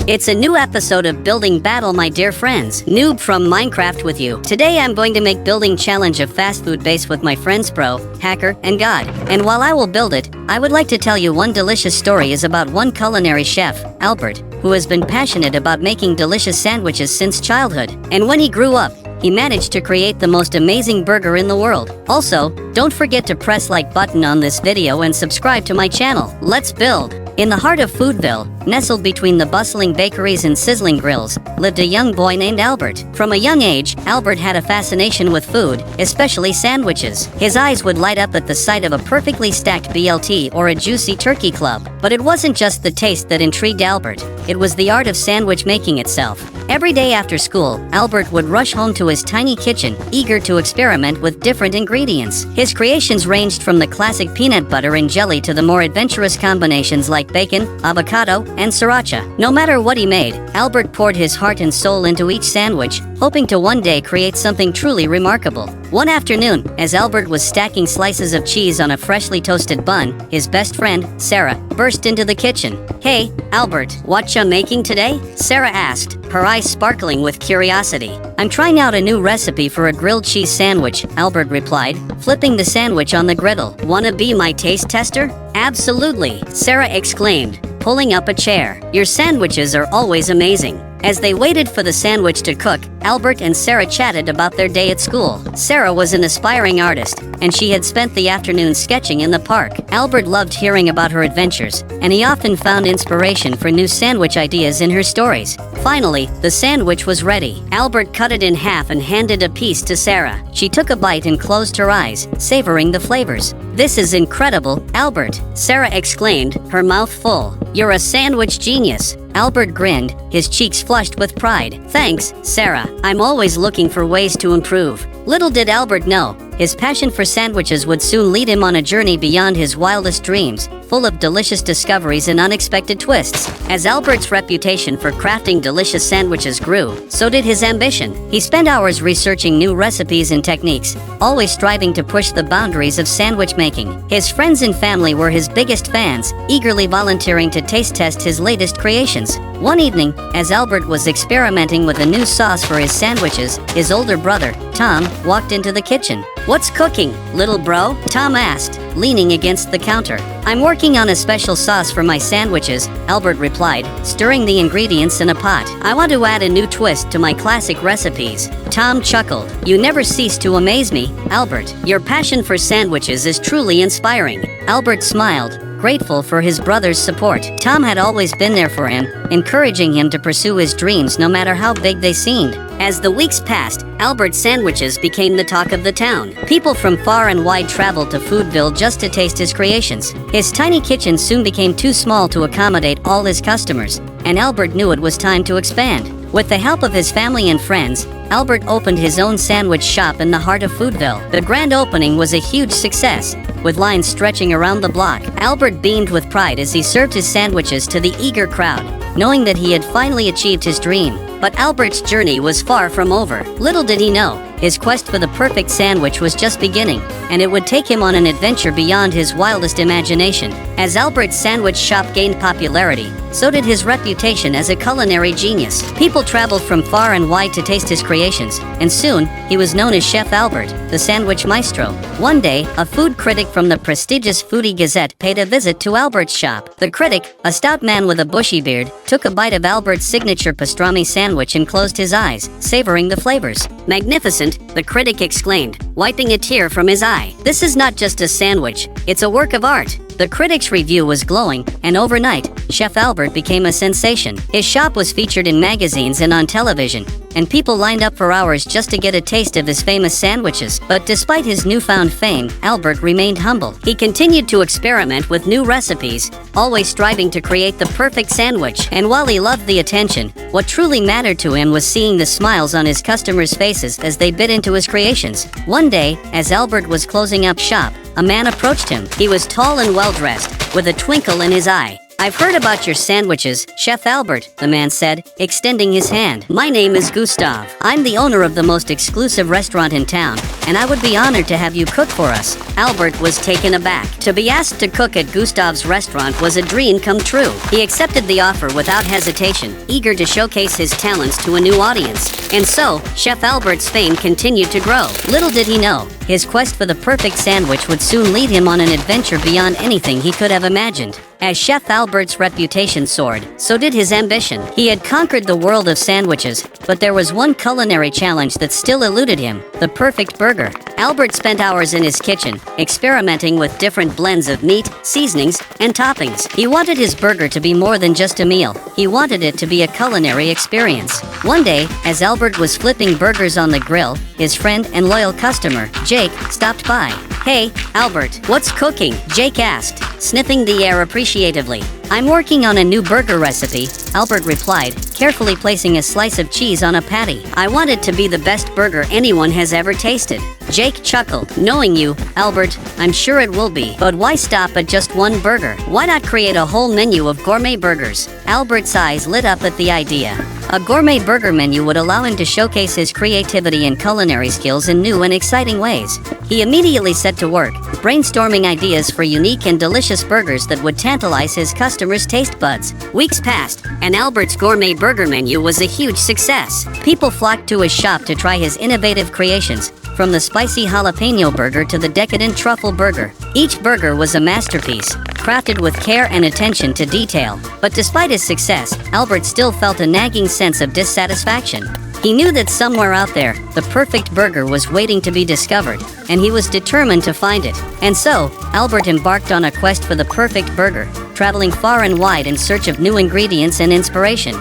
It's a new episode of Building Battle, my dear friends. Noob from Minecraft with you. Today I'm going to make building challenge of fast food base with my friends Pro, Hacker, and God. And while I will build it, I would like to tell you one delicious story is about one culinary chef, Albert, who has been passionate about making delicious sandwiches since childhood. And when he grew up, he managed to create the most amazing burger in the world. Also, don't forget to press like button on this video and subscribe to my channel. Let's build. In the heart of Foodville, nestled between the bustling bakeries and sizzling grills, lived a young boy named Albert. From a young age, Albert had a fascination with food, especially sandwiches. His eyes would light up at the sight of a perfectly stacked BLT or a juicy turkey club. But it wasn't just the taste that intrigued Albert, it was the art of sandwich making itself. Every day after school, Albert would rush home to his tiny kitchen, eager to experiment with different ingredients. His creations ranged from the classic peanut butter and jelly to the more adventurous combinations like bacon, avocado, and sriracha. No matter what he made, Albert poured his heart and soul into each sandwich, hoping to one day create something truly remarkable. One afternoon, as Albert was stacking slices of cheese on a freshly toasted bun, his best friend, Sarah, burst into the kitchen. "Hey, Albert, what you making today?" Sarah asked, her eyes sparkling with curiosity. "I'm trying out a new recipe for a grilled cheese sandwich," Albert replied, flipping the sandwich on the griddle. "Wanna be my taste tester?" "Absolutely," Sarah exclaimed, pulling up a chair. "Your sandwiches are always amazing." As they waited for the sandwich to cook, Albert and Sarah chatted about their day at school. Sarah was an aspiring artist, and she had spent the afternoon sketching in the park. Albert loved hearing about her adventures, and he often found inspiration for new sandwich ideas in her stories. Finally, the sandwich was ready. Albert cut it in half and handed a piece to Sarah. She took a bite and closed her eyes, savoring the flavors. "This is incredible, Albert," Sarah exclaimed, her mouth full. "You're a sandwich genius." Albert grinned, his cheeks flushed with pride. "Thanks, Sarah. I'm always looking for ways to improve." Little did Albert know, his passion for sandwiches would soon lead him on a journey beyond his wildest dreams, full of delicious discoveries and unexpected twists. As Albert's reputation for crafting delicious sandwiches grew, so did his ambition. He spent hours researching new recipes and techniques, always striving to push the boundaries of sandwich making. His friends and family were his biggest fans, eagerly volunteering to taste test his latest creations. One evening, as Albert was experimenting with a new sauce for his sandwiches, his older brother, Tom, walked into the kitchen. "What's cooking, little bro?" Tom asked, leaning against the counter. "I'm working on a special sauce for my sandwiches," Albert replied, stirring the ingredients in a pot. "I want to add a new twist to my classic recipes." Tom chuckled. "You never cease to amaze me, Albert. Your passion for sandwiches is truly inspiring." Albert smiled, grateful for his brother's support. Tom had always been there for him, encouraging him to pursue his dreams no matter how big they seemed. As the weeks passed, Albert's sandwiches became the talk of the town. People from far and wide traveled to Foodville just to taste his creations. His tiny kitchen soon became too small to accommodate all his customers, and Albert knew it was time to expand. With the help of his family and friends, Albert opened his own sandwich shop in the heart of Foodville. The grand opening was a huge success, with lines stretching around the block. Albert beamed with pride as he served his sandwiches to the eager crowd, knowing that he had finally achieved his dream. But Albert's journey was far from over. Little did he know, his quest for the perfect sandwich was just beginning, and it would take him on an adventure beyond his wildest imagination. As Albert's sandwich shop gained popularity, so did his reputation as a culinary genius. People traveled from far and wide to taste his creations, and soon, he was known as Chef Albert, the sandwich maestro. One day, a food critic from the prestigious Foodie Gazette paid a visit to Albert's shop. The critic, a stout man with a bushy beard, took a bite of Albert's signature pastrami sandwich and closed his eyes, savoring the flavors. "Magnificent," the critic exclaimed, wiping a tear from his eye. "This is not just a sandwich, it's a work of art." The critic's review was glowing, and overnight, Chef Albert became a sensation. His shop was featured in magazines and on television, and people lined up for hours just to get a taste of his famous sandwiches. But despite his newfound fame, Albert remained humble. He continued to experiment with new recipes, always striving to create the perfect sandwich. And while he loved the attention, what truly mattered to him was seeing the smiles on his customers' faces as they bit into his creations. One day, as Albert was closing up shop, a man approached him. He was tall and well-dressed, with a twinkle in his eye. "I've heard about your sandwiches, Chef Albert," the man said, extending his hand. "My name is Gustav. I'm the owner of the most exclusive restaurant in town, and I would be honored to have you cook for us." Albert was taken aback. To be asked to cook at Gustav's restaurant was a dream come true. He accepted the offer without hesitation, eager to showcase his talents to a new audience. And so, Chef Albert's fame continued to grow. Little did he know, his quest for the perfect sandwich would soon lead him on an adventure beyond anything he could have imagined. As Chef Albert's reputation soared, so did his ambition. He had conquered the world of sandwiches, but there was one culinary challenge that still eluded him: the perfect burger. Albert spent hours in his kitchen, experimenting with different blends of meat, seasonings, and toppings. He wanted his burger to be more than just a meal. He wanted it to be a culinary experience. One day, as Albert was flipping burgers on the grill, his friend and loyal customer, Jake, stopped by. "Hey, Albert, what's cooking?" Jake asked, sniffing the air appreciatively. "I'm working on a new burger recipe," Albert replied, carefully placing a slice of cheese on a patty. "I want it to be the best burger anyone has ever tasted." Jake chuckled. "Knowing you, Albert, I'm sure it will be. But why stop at just one burger? Why not create a whole menu of gourmet burgers?" Albert's eyes lit up at the idea. A gourmet burger menu would allow him to showcase his creativity and culinary skills in new and exciting ways. He immediately set to work, brainstorming ideas for unique and delicious burgers that would tantalize his customers' taste buds. Weeks passed, and Albert's gourmet burger menu was a huge success. People flocked to his shop to try his innovative creations, from the spicy jalapeno burger to the decadent truffle burger. Each burger was a masterpiece, crafted with care and attention to detail. But despite his success, Albert still felt a nagging sense of dissatisfaction. He knew that somewhere out there, the perfect burger was waiting to be discovered, and he was determined to find it. And so, Albert embarked on a quest for the perfect burger, traveling far and wide in search of new ingredients and inspiration.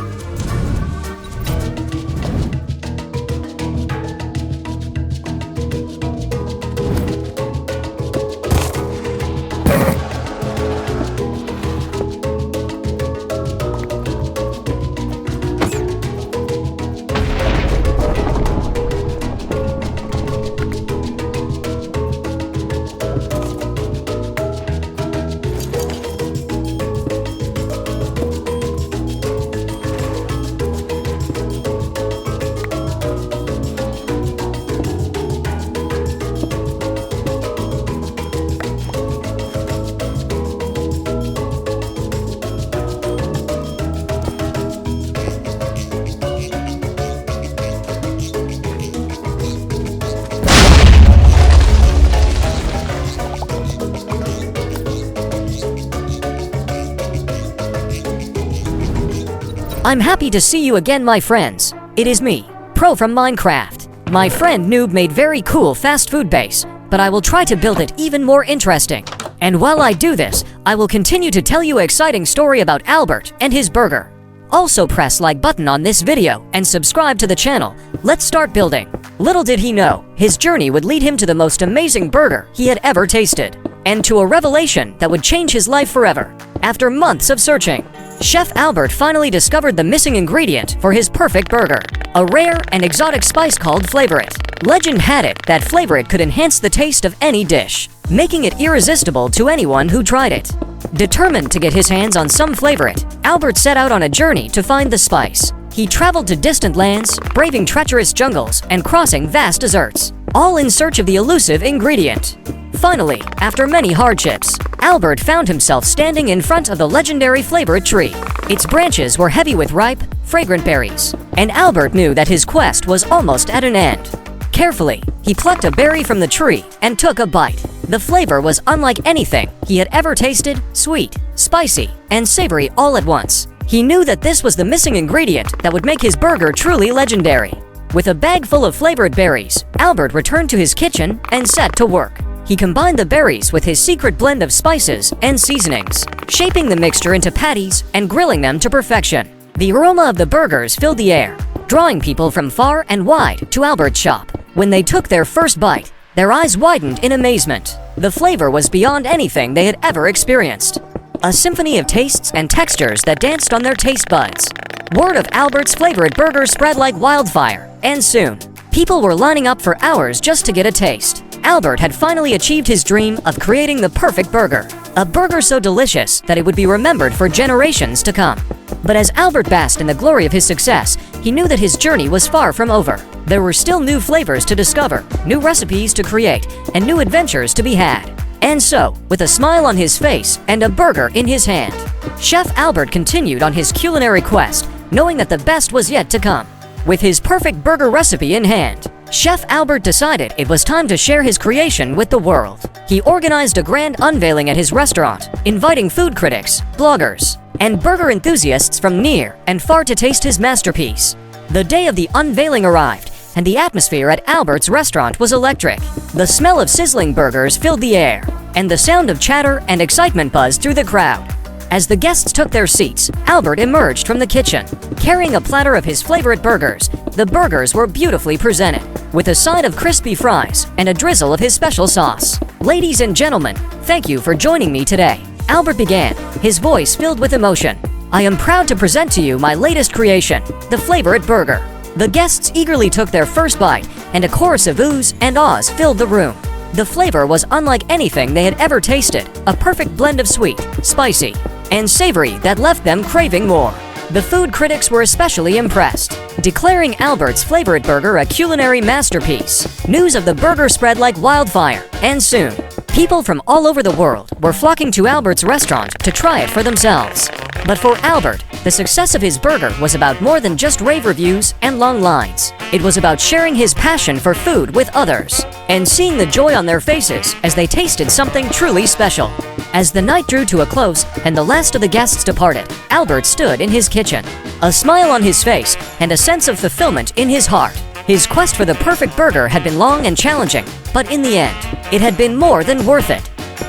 I'm happy to see you again, my friends. It is me, Pro from Minecraft. My friend Noob made very cool fast food base, but I will try to build it even more interesting. And while I do this, I will continue to tell you an exciting story about Albert and his burger. Also press like button on this video and subscribe to the channel. Let's start building. Little did he know, his journey would lead him to the most amazing burger he had ever tasted, and to a revelation that would change his life forever. After months of searching, Chef Albert finally discovered the missing ingredient for his perfect burger, a rare and exotic spice called Flavorit. Legend had it that Flavorit could enhance the taste of any dish, making it irresistible to anyone who tried it. Determined to get his hands on some Flavorit, Albert set out on a journey to find the spice. He traveled to distant lands, braving treacherous jungles and crossing vast deserts, all in search of the elusive ingredient. Finally, after many hardships, Albert found himself standing in front of the legendary Flavorit tree. Its branches were heavy with ripe, fragrant berries, and Albert knew that his quest was almost at an end. Carefully, he plucked a berry from the tree and took a bite. The flavor was unlike anything he had ever tasted, sweet, spicy, and savory all at once. He knew that this was the missing ingredient that would make his burger truly legendary. With a bag full of flavored berries, Albert returned to his kitchen and set to work. He combined the berries with his secret blend of spices and seasonings, shaping the mixture into patties and grilling them to perfection. The aroma of the burgers filled the air, drawing people from far and wide to Albert's shop. When they took their first bite, their eyes widened in amazement. The flavor was beyond anything they had ever experienced. A symphony of tastes and textures that danced on their taste buds. Word of Albert's Flavorit burger spread like wildfire, and soon, people were lining up for hours just to get a taste. Albert had finally achieved his dream of creating the perfect burger. A burger so delicious that it would be remembered for generations to come. But as Albert basked in the glory of his success, he knew that his journey was far from over. There were still new flavors to discover, new recipes to create, and new adventures to be had. And so, with a smile on his face and a burger in his hand, Chef Albert continued on his culinary quest, knowing that the best was yet to come. With his perfect burger recipe in hand, Chef Albert decided it was time to share his creation with the world. He organized a grand unveiling at his restaurant, inviting food critics, bloggers, and burger enthusiasts from near and far to taste his masterpiece. The day of the unveiling arrived, and the atmosphere at Albert's restaurant was electric. The smell of sizzling burgers filled the air, and the sound of chatter and excitement buzzed through the crowd. As the guests took their seats, Albert emerged from the kitchen, carrying a platter of his favorite burgers. The burgers were beautifully presented, with a side of crispy fries and a drizzle of his special sauce. "Ladies and gentlemen, thank you for joining me today," Albert began, his voice filled with emotion. "I am proud to present to you my latest creation, the Favorite Burger." The guests eagerly took their first bite, and a chorus of oohs and ahs filled the room. The flavor was unlike anything they had ever tasted, a perfect blend of sweet, spicy, and savory that left them craving more. The food critics were especially impressed, declaring Albert's favorite burger a culinary masterpiece. News of the burger spread like wildfire, and soon, people from all over the world were flocking to Albert's restaurant to try it for themselves. But for Albert, the success of his burger was about more than just rave reviews and long lines. It was about sharing his passion for food with others, and seeing the joy on their faces as they tasted something truly special. As the night drew to a close and the last of the guests departed, Albert stood in his kitchen, a smile on his face and a sense of fulfillment in his heart. His quest for the perfect burger had been long and challenging, but in the end, it had been more than worth it.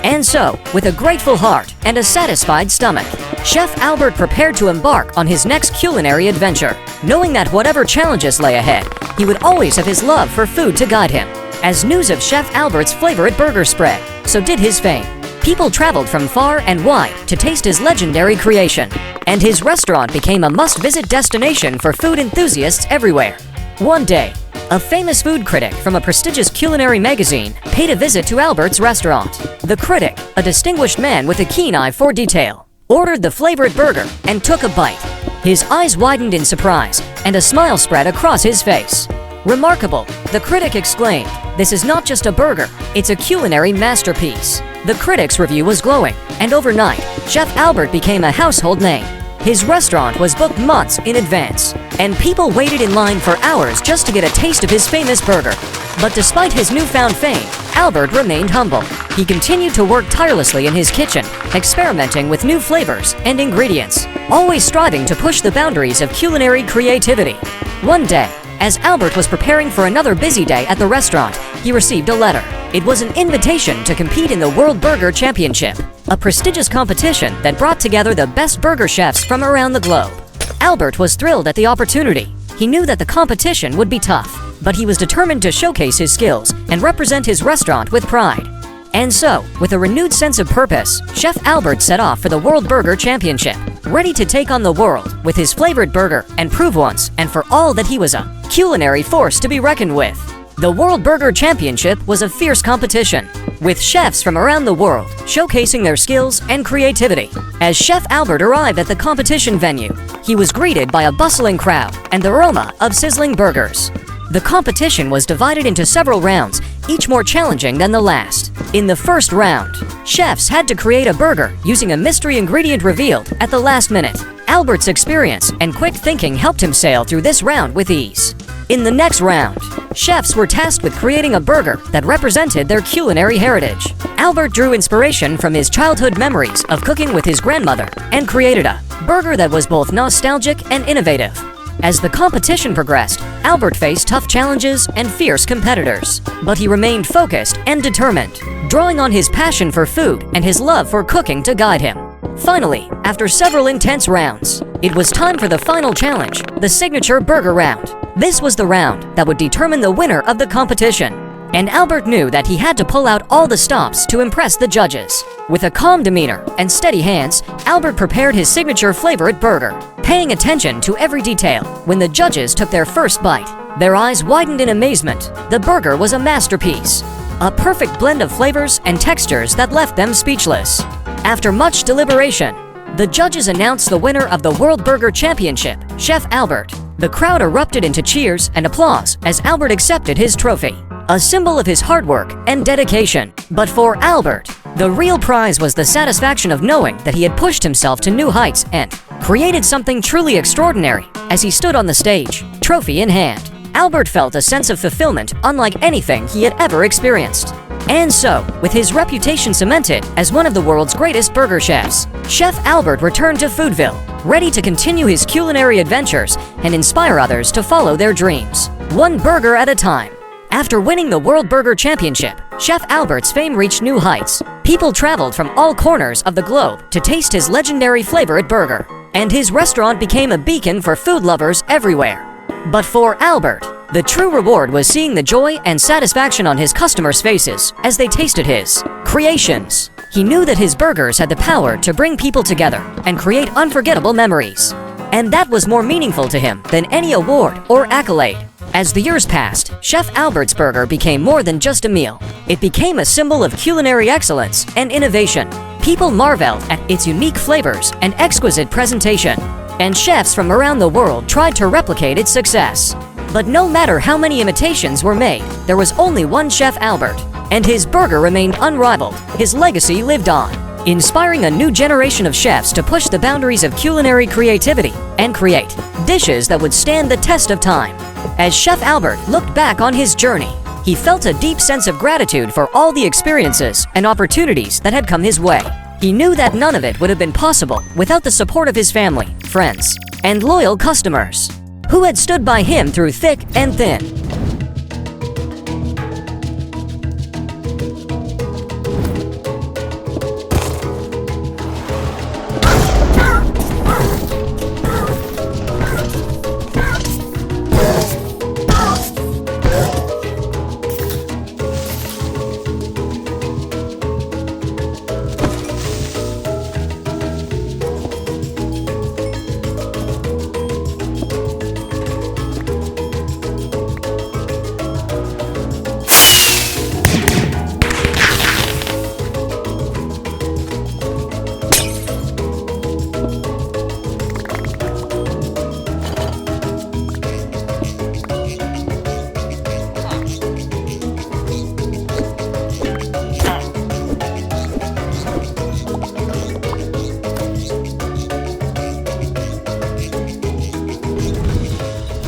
And so, with a grateful heart and a satisfied stomach, Chef Albert prepared to embark on his next culinary adventure, knowing that whatever challenges lay ahead, he would always have his love for food to guide him. As news of Chef Albert's favorite burger spread, so did his fame. People traveled from far and wide to taste his legendary creation, and his restaurant became a must-visit destination for food enthusiasts everywhere. One day, a famous food critic from a prestigious culinary magazine paid a visit to Albert's restaurant. The critic, a distinguished man with a keen eye for detail, ordered the favorite burger and took a bite. His eyes widened in surprise, and a smile spread across his face. "Remarkable," the critic exclaimed. "This is not just a burger, it's a culinary masterpiece." The critic's review was glowing, and overnight, Chef Albert became a household name. His restaurant was booked months in advance, and people waited in line for hours just to get a taste of his famous burger. But despite his newfound fame, Albert remained humble. He continued to work tirelessly in his kitchen, experimenting with new flavors and ingredients, always striving to push the boundaries of culinary creativity. One day, as Albert was preparing for another busy day at the restaurant, he received a letter. It was an invitation to compete in the World Burger Championship, a prestigious competition that brought together the best burger chefs from around the globe. Albert was thrilled at the opportunity. He knew that the competition would be tough, but he was determined to showcase his skills and represent his restaurant with pride. And so, with a renewed sense of purpose, Chef Albert set off for the World Burger Championship, ready to take on the world with his favorite burger and prove once and for all that he was a culinary force to be reckoned with. The World Burger Championship was a fierce competition, with chefs from around the world showcasing their skills and creativity. As Chef Albert arrived at the competition venue, he was greeted by a bustling crowd and the aroma of sizzling burgers. The competition was divided into several rounds, each more challenging than the last. In the first round, chefs had to create a burger using a mystery ingredient revealed at the last minute. Albert's experience and quick thinking helped him sail through this round with ease. In the next round, chefs were tasked with creating a burger that represented their culinary heritage. Albert drew inspiration from his childhood memories of cooking with his grandmother and created a burger that was both nostalgic and innovative. As the competition progressed, Albert faced tough challenges and fierce competitors, but he remained focused and determined, drawing on his passion for food and his love for cooking to guide him. Finally, after several intense rounds, it was time for the final challenge, the signature burger round. This was the round that would determine the winner of the competition, and Albert knew that he had to pull out all the stops to impress the judges. With a calm demeanor and steady hands, Albert prepared his signature favorite burger, paying attention to every detail. When the judges took their first bite, their eyes widened in amazement. The burger was a masterpiece. a perfect blend of flavors and textures that left them speechless. After much deliberation, the judges announced the winner of the World Burger Championship, Chef Albert. The crowd erupted into cheers and applause as Albert accepted his trophy, a symbol of his hard work and dedication. But for Albert, the real prize was the satisfaction of knowing that he had pushed himself to new heights and created something truly extraordinary. As he stood on the stage, trophy in hand, Albert felt a sense of fulfillment unlike anything he had ever experienced. And so, with his reputation cemented as one of the world's greatest burger chefs, Chef Albert returned to Foodville, ready to continue his culinary adventures and inspire others to follow their dreams, one burger at a time. After winning the World Burger Championship, Chef Albert's fame reached new heights. People traveled from all corners of the globe to taste his legendary favorite burger, and his restaurant became a beacon for food lovers everywhere. But for Albert, the true reward was seeing the joy and satisfaction on his customers' faces as they tasted his creations. He knew that his burgers had the power to bring people together and create unforgettable memories. And that was more meaningful to him than any award or accolade. As the years passed, Chef Albert's burger became more than just a meal. It became a symbol of culinary excellence and innovation. People marveled at its unique flavors and exquisite presentation, and chefs from around the world tried to replicate its success. But no matter how many imitations were made, there was only one Chef Albert, and his burger remained unrivaled. His legacy lived on, inspiring a new generation of chefs to push the boundaries of culinary creativity and create dishes that would stand the test of time. As Chef Albert looked back on his journey, he felt a deep sense of gratitude for all the experiences and opportunities that had come his way. He knew that none of it would have been possible without the support of his family, friends, and loyal customers, who had stood by him through thick and thin.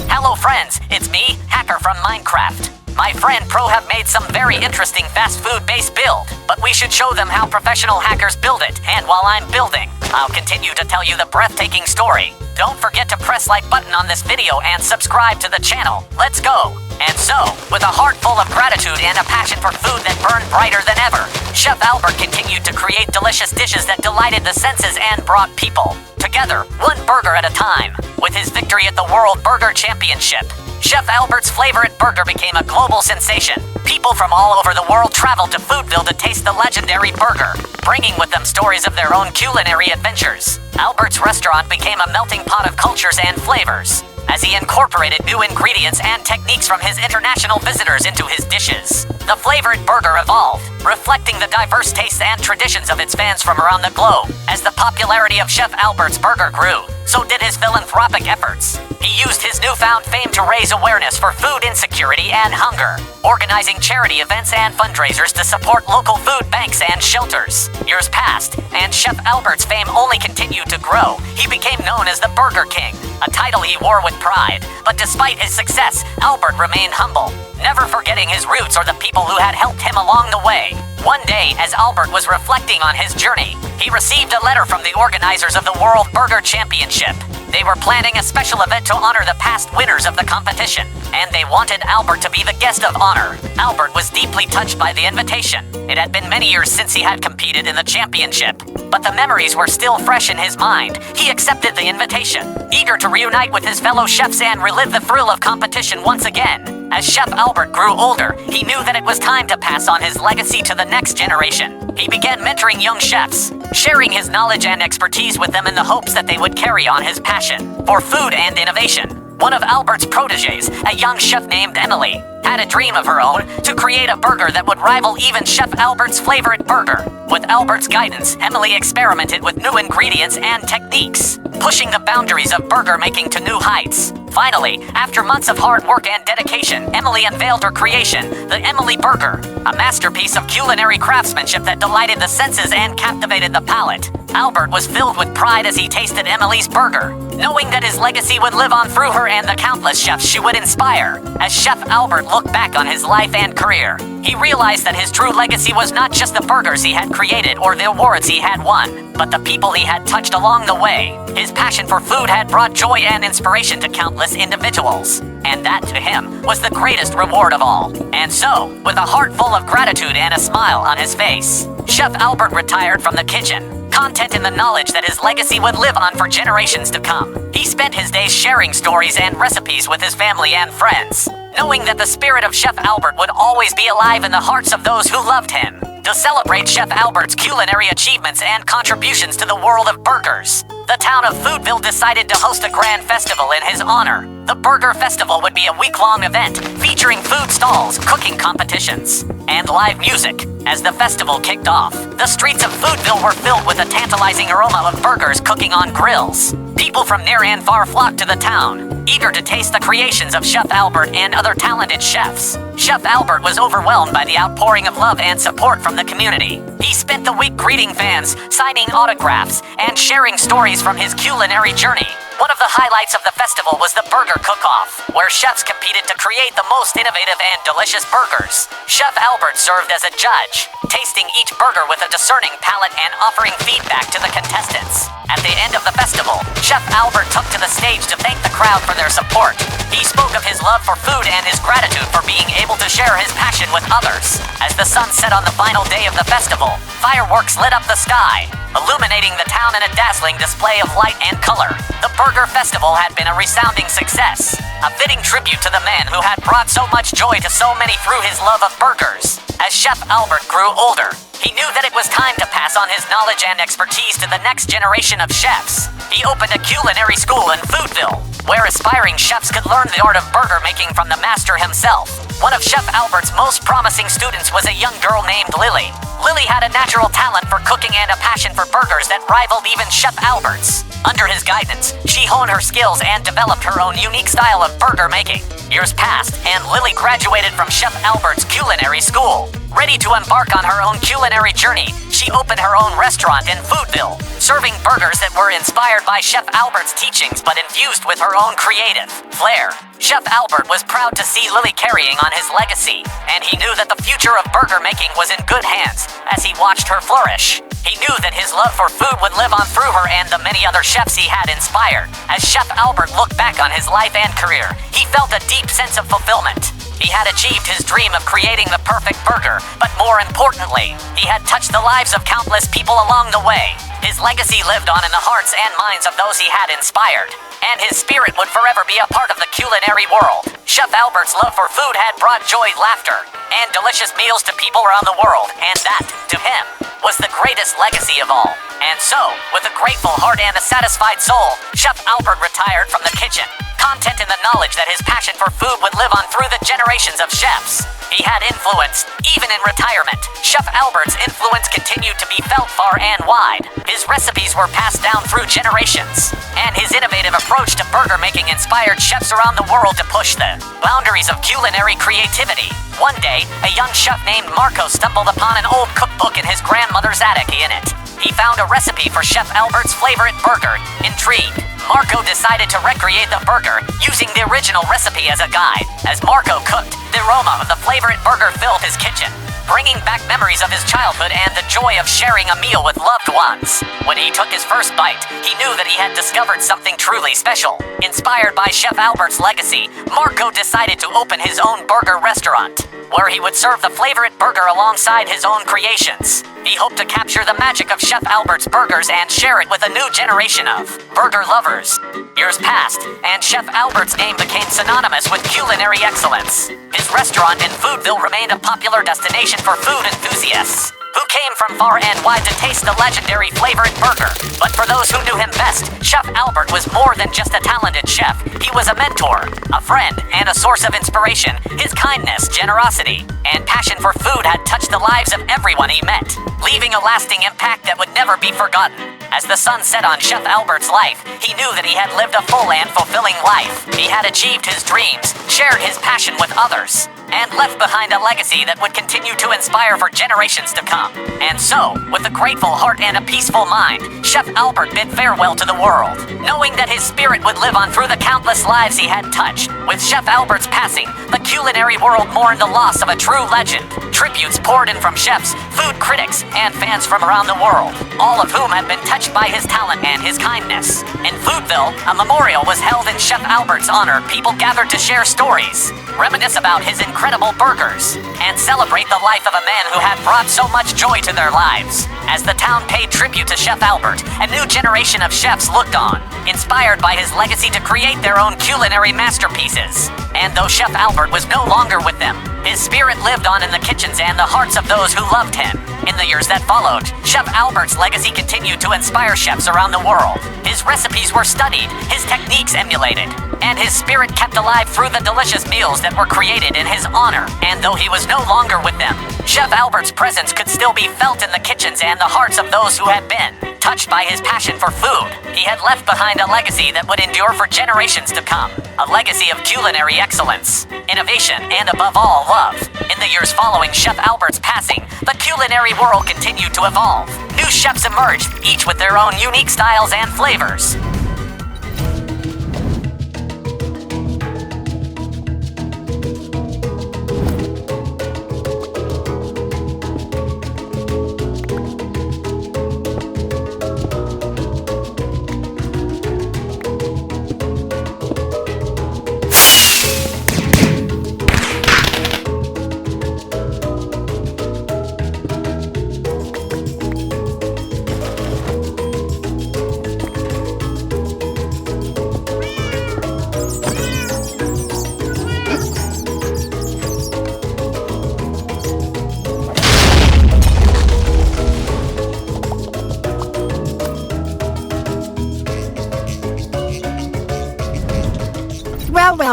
Hello friends, it's me, Hacker from Minecraft. My friend Pro have made some very interesting fast food based build, but we should show them how professional hackers build it, and while I'm building, I'll continue to tell you the breathtaking story. Don't forget to press like button on this video and subscribe to the channel. Let's go! And so, with a heart full of gratitude and a passion for food that burned brighter than ever, Chef Albert continued to create delicious dishes that delighted the senses and brought people together, one burger at a time. With his victory at the World Burger Championship, Chef Albert's favorite burger became a global sensation. People from all over the world traveled to Foodville to taste the legendary burger, bringing with them stories of their own culinary adventures. Albert's restaurant became a melting pot of cultures and flavors, as he incorporated new ingredients and techniques from his international visitors into his dishes. The flavored burger evolved, reflecting the diverse tastes and traditions of its fans from around the globe. As the popularity of Chef Albert's burger grew, so did his philanthropic efforts. He used his newfound fame to raise awareness for food insecurity and hunger, organizing charity events and fundraisers to support local food banks and shelters. Years passed, and Chef Albert's fame only continued to grow. He became known as the Burger King, a title he wore with pride. But despite his success, Albert remained humble, never forgetting his roots or the people who had helped him along the way. One day, as Albert was reflecting on his journey, he received a letter from the organizers of the World Burger Championship. They were planning a special event to honor the past winners of the competition, and they wanted Albert to be the guest of honor. Albert was deeply touched by the invitation. It had been many years since he had competed in the championship, but the memories were still fresh in his mind. He accepted the invitation, eager to reunite with his fellow chefs and relive the thrill of competition once again. As Chef Albert grew older, he knew that it was time to pass on his legacy to the next generation. He began mentoring young chefs, sharing his knowledge and expertise with them in the hopes that they would carry on his passion for food and innovation. One of Albert's proteges, a young chef named Emily, had a dream of her own to create a burger that would rival even Chef Albert's favorite burger. With Albert's guidance, Emily experimented with new ingredients and techniques, pushing the boundaries of burger making to new heights. Finally, after months of hard work and dedication, Emily unveiled her creation, the Emily Burger, a masterpiece of culinary craftsmanship that delighted the senses and captivated the palate. Albert was filled with pride as he tasted Emily's burger, knowing that his legacy would live on through her and the countless chefs she would inspire. As Chef Albert looked back on his life and career, he realized that his true legacy was not just the burgers he had created or the awards he had won, but the people he had touched along the way. His passion for food had brought joy and inspiration to countless individuals, and that to him was the greatest reward of all. And so, with a heart full of gratitude and a smile on his face, Chef Albert retired from the kitchen, content in the knowledge that his legacy would live on for generations to come. He spent his days sharing stories and recipes with his family and friends, knowing that the spirit of Chef Albert would always be alive in the hearts of those who loved him. To celebrate Chef Albert's culinary achievements and contributions to the world of burgers, the town of Foodville decided to host a grand festival in his honor. The Burger Festival would be a week-long event featuring food stalls, cooking competitions, and live music. As the festival kicked off, the streets of Foodville were filled with a tantalizing aroma of burgers cooking on grills. People from near and far flocked to the town, eager to taste the creations of Chef Albert and other talented chefs. Chef Albert was overwhelmed by the outpouring of love and support from the community. He spent the week greeting fans, signing autographs, and sharing stories from his culinary journey. One of the highlights of the festival was the Burger Cook-Off, where chefs competed to create the most innovative and delicious burgers. Chef Albert served as a judge, tasting each burger with a discerning palate and offering feedback to the contestants. At the end of the festival, Chef Albert took to the stage to thank the crowd for their support. He spoke of his love for food and his gratitude for being able to share his passion with others. As the sun set on the final day of the festival, fireworks lit up the sky, illuminating the town in a dazzling display of light and color. The Burger Festival had been a resounding success, a fitting tribute to the man who had brought so much joy to so many through his love of burgers. As Chef Albert grew older, he knew that it was time to pass on his knowledge and expertise to the next generation of chefs. He opened a culinary school in Foodville, where aspiring chefs could learn the art of burger making from the master himself. One of Chef Albert's most promising students was a young girl named Lily. Lily had a natural talent for cooking and a passion for burgers that rivaled even Chef Albert's. Under his guidance, she honed her skills and developed her own unique style of burger making. Years passed, and Lily graduated from Chef Albert's culinary school. Ready to embark on her own culinary journey, she opened her own restaurant in Foodville, serving burgers that were inspired by Chef Albert's teachings but infused with her own creative flair. Chef Albert was proud to see Lily carrying on his legacy, and he knew that the future of burger making was in good hands as he watched her flourish. He knew that his love for food would live on through her and the many other chefs he had inspired. As Chef Albert looked back on his life and career, he felt a deep sense of fulfillment. He had achieved his dream of creating the perfect burger, but more importantly, he had touched the lives of countless people along the way. His legacy lived on in the hearts and minds of those he had inspired, and his spirit would forever be a part of the culinary world. Chef Albert's love for food had brought joy, laughter, and delicious meals to people around the world, and that, to him, was the greatest legacy of all. And so, with a grateful heart and a satisfied soul, Chef Albert retired from the kitchen, content in the knowledge that his passion for food would live on through the generations of chefs he had influenced. Even in retirement, Chef Albert's influence continued to be felt far and wide. His recipes were passed down through generations, and his innovative approach to burger making inspired chefs around the world to push the boundaries of culinary creativity. One day, a young chef named Marco stumbled upon an old cookbook in his grandmother's attic. In it, he found a recipe for Chef Albert's favorite burger. Intrigued, Marco decided to recreate the burger using the original recipe as a guide. As Marco cooked, the aroma of the favorite burger filled his kitchen, bringing back memories of his childhood and the joy of sharing a meal with loved ones. When he took his first bite, he knew that he had discovered something truly special. Inspired by Chef Albert's legacy, Marco decided to open his own burger restaurant, where he would serve the favorite burger alongside his own creations. He hoped to capture the magic of Chef Albert's burgers and share it with a new generation of burger lovers. Years passed, and Chef Albert's name became synonymous with culinary excellence. His restaurant in Foodville remained a popular destination for food enthusiasts, who came from far and wide to taste the legendary flavored burger. But for those who knew him best, Chef Albert was more than just a talented chef. He was a mentor, a friend, and a source of inspiration. His kindness, generosity, and passion for food had touched the lives of everyone he met, leaving a lasting impact that would never be forgotten. As the sun set on Chef Albert's life, he knew that he had lived a full and fulfilling life. He had achieved his dreams, shared his passion with others, and left behind a legacy that would continue to inspire for generations to come. And so, with a grateful heart and a peaceful mind, Chef Albert bid farewell to the world, knowing that his spirit would live on through the countless lives he had touched. With Chef Albert's passing, the culinary world mourned the loss of a true legend. Tributes poured in from chefs, food critics, and fans from around the world, all of whom had been touched by his talent and his kindness. In Foodville, a memorial was held in Chef Albert's honor. People gathered to share stories, reminisce about his incredible burgers, and celebrate the life of a man who had brought so much joy to their lives. As the town paid tribute to Chef Albert, a new generation of chefs looked on, inspired by his legacy to create their own culinary masterpieces. And though Chef Albert was no longer with them, his spirit lived on in the kitchens and the hearts of those who loved him. In the years that followed, Chef Albert's legacy continued to inspire chefs around the world. His recipes were studied, his techniques emulated, and his spirit kept alive through the delicious meals that were created in his honor. And though he was no longer with them, Chef Albert's presence could still be felt in the kitchens and the hearts of those who had been touched by his passion for food. He had left behind a legacy that would endure for generations to come, a legacy of culinary excellence, innovation, and above all, love. In the years following Chef Albert's passing, the culinary world continued to evolve. New chefs emerged, each with their own unique styles and flavors.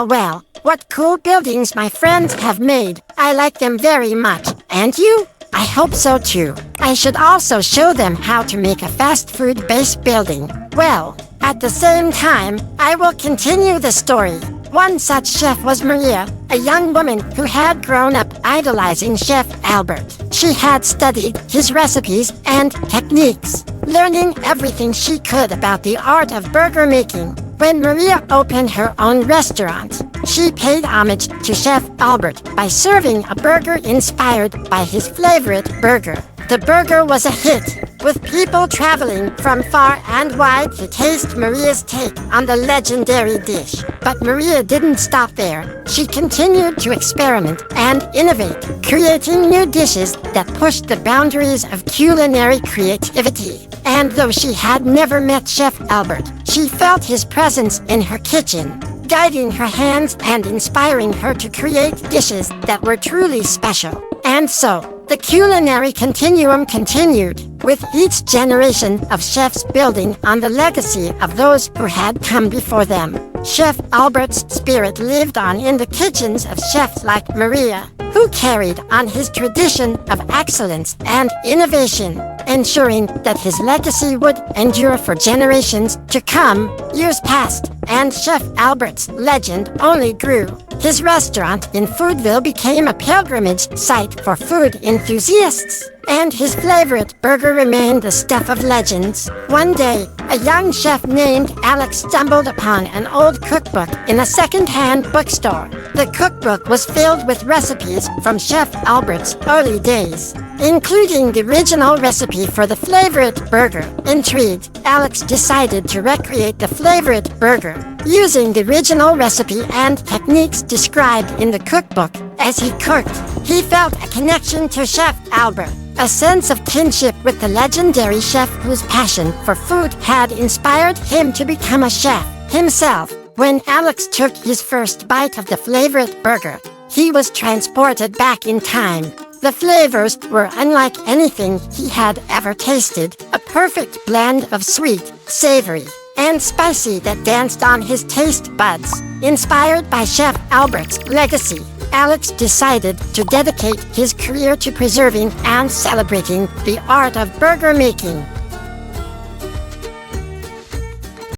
Well, what cool buildings my friends have made. I like them very much. And you? I hope so too. I should also show them how to make a fast food based building. Well, at the same time, I will continue the story. One such chef was Maria, a young woman who had grown up idolizing Chef Albert. She had studied his recipes and techniques, learning everything she could about the art of burger making. When Maria opened her own restaurant, she paid homage to Chef Albert by serving a burger inspired by his favorite burger. The burger was a hit, with people traveling from far and wide to taste Maria's take on the legendary dish. But Maria didn't stop there. She continued to experiment and innovate, creating new dishes that pushed the boundaries of culinary creativity. And though she had never met Chef Albert, she felt his presence in her kitchen, guiding her hands and inspiring her to create dishes that were truly special. And so, the culinary continuum continued, with each generation of chefs building on the legacy of those who had come before them. Chef Albert's spirit lived on in the kitchens of chefs like Maria, who carried on his tradition of excellence and innovation, ensuring that his legacy would endure for generations to come. Years passed, and Chef Albert's legend only grew. His restaurant in Foodville became a pilgrimage site for food enthusiasts, and his favorite burger remained the stuff of legends. One day, a young chef named Alex stumbled upon an old cookbook in a second-hand bookstore. The cookbook was filled with recipes from Chef Albert's early days, including the original recipe for the favorite burger. Intrigued, Alex decided to recreate the favorite burger, using the original recipe and techniques described in the cookbook. As he cooked, he felt a connection to Chef Albert, a sense of kinship with the legendary chef whose passion for food had inspired him to become a chef himself. When Alex took his first bite of the favorite burger, he was transported back in time, The flavors were unlike anything he had ever tasted, a perfect blend of sweet, savory, and spicy that danced on his taste buds. Inspired by Chef Albert's legacy, Alex decided to dedicate his career to preserving and celebrating the art of burger making.